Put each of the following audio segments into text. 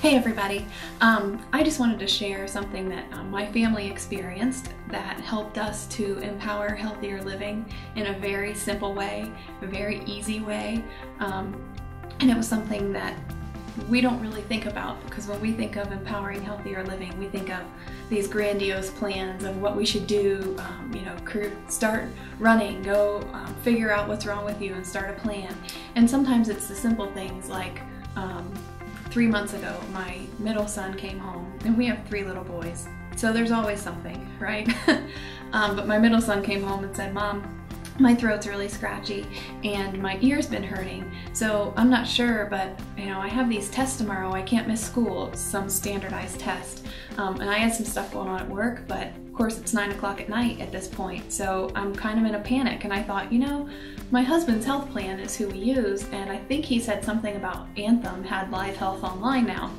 Hey everybody, I just wanted to share something that my family experienced that helped us to empower healthier living in a very simple way, a very easy way, and it was something that we don't really think about, because when we think of empowering healthier living, we think of these grandiose plans of what we should do, start running, go figure out what's wrong with you and start a plan. And sometimes it's the simple things like 3 months ago, my middle son came home, and we have 3 little boys, so there's always something, right? But my middle son came home and said, "Mom, my throat's really scratchy and my ear's been hurting, so I'm not sure, but I have these tests tomorrow, I can't miss school." It's some standardized test. And I had some stuff going on at work, but of course it's 9 o'clock at night at this point, so I'm kind of in a panic, and I thought, my husband's health plan is who we use, and I think he said something about Anthem had Live Health Online now.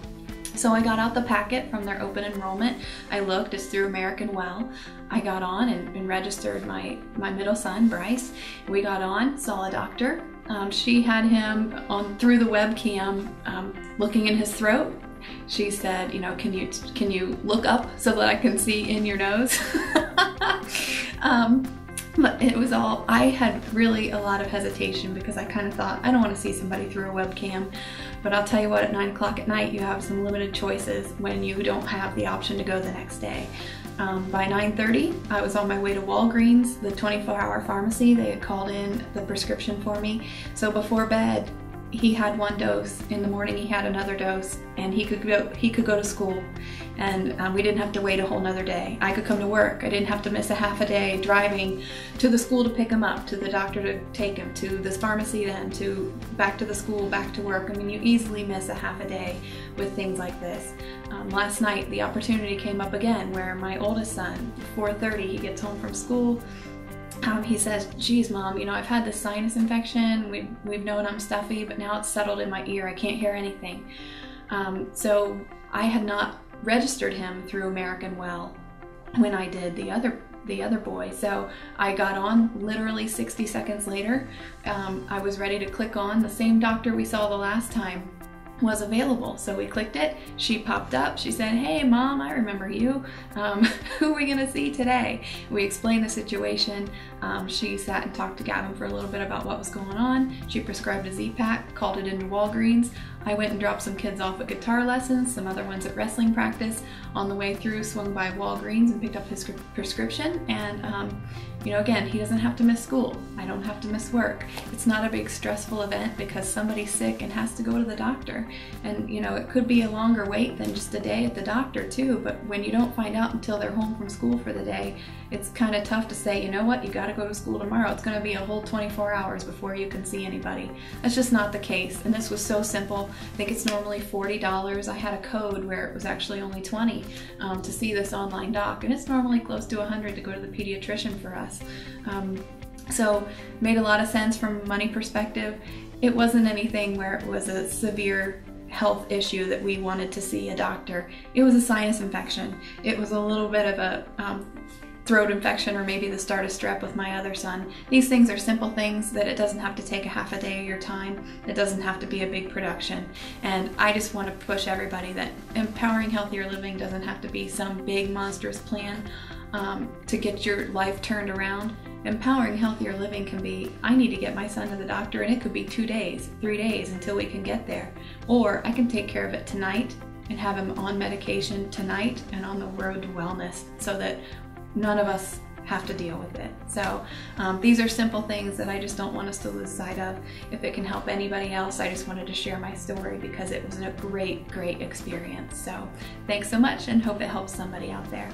So I got out the packet from their open enrollment. I looked, it's through American Well. I got on and registered my middle son, Bryce. We got on, saw a doctor. She had him on through the webcam looking in his throat. She said, can you look up so that I can see in your nose? But it was all, I had really a lot of hesitation, because I kind of thought, I don't want to see somebody through a webcam. But I'll tell you what, at 9 o'clock at night, you have some limited choices when you don't have the option to go the next day. By 9:30, I was on my way to Walgreens, the 24-hour pharmacy. They had called in the prescription for me. So before bed, he had 1 dose. In the morning, he had another dose, and he could go to school, and we didn't have to wait a whole nother day. I could come to work. I didn't have to miss a half a day driving to the school to pick him up, to the doctor to take him, to this pharmacy, then to back to the school, back to work. I mean, you easily miss a half a day with things like this. Last night, the opportunity came up again, where my oldest son, 4:30, he gets home from school. He says, "Geez, Mom, I've had this sinus infection. We've known I'm stuffy, but now it's settled in my ear. I can't hear anything." So I had not registered him through American Well when I did the other boy. So I got on literally 60 seconds later. I was ready to click on. The same doctor we saw the last time was available. So we clicked it, she popped up, she said, "Hey Mom, I remember you. Who are we gonna see today?" We explained the situation. She sat and talked to Gavin for a little bit about what was going on. She prescribed a Z-Pack, called it into Walgreens. I went and dropped some kids off at guitar lessons, some other ones at wrestling practice. On the way through, swung by Walgreens and picked up his prescription, and again, he doesn't have to miss school. I don't have to miss work. It's not a big stressful event because somebody's sick and has to go to the doctor. And it could be a longer wait than just a day at the doctor too, but when you don't find out until they're home from school for the day, it's kind of tough to say, you know what, you gotta go to school tomorrow. It's gonna be a whole 24 hours before you can see anybody. That's just not the case, and this was so simple. I think it's normally $40. I had a code where it was actually only $20 to see this online doc, and it's normally close to $100 to go to the pediatrician for us. So made a lot of sense from a money perspective. It wasn't anything where it was a severe health issue that we wanted to see a doctor. It was a sinus infection. It was a little bit of a throat infection, or maybe the start of strep with my other son. These things are simple things that it doesn't have to take a half a day of your time. It doesn't have to be a big production. And I just want to push everybody that empowering healthier living doesn't have to be some big monstrous plan to get your life turned around. Empowering healthier living can be, I need to get my son to the doctor, and it could be 2 days, 3 days until we can get there. Or I can take care of it tonight and have him on medication tonight and on the road to wellness, so that none of us have to deal with it. So these are simple things that I just don't want us to lose sight of. If it can help anybody else, I just wanted to share my story because it was a great experience. So thanks so much, and hope it helps somebody out there.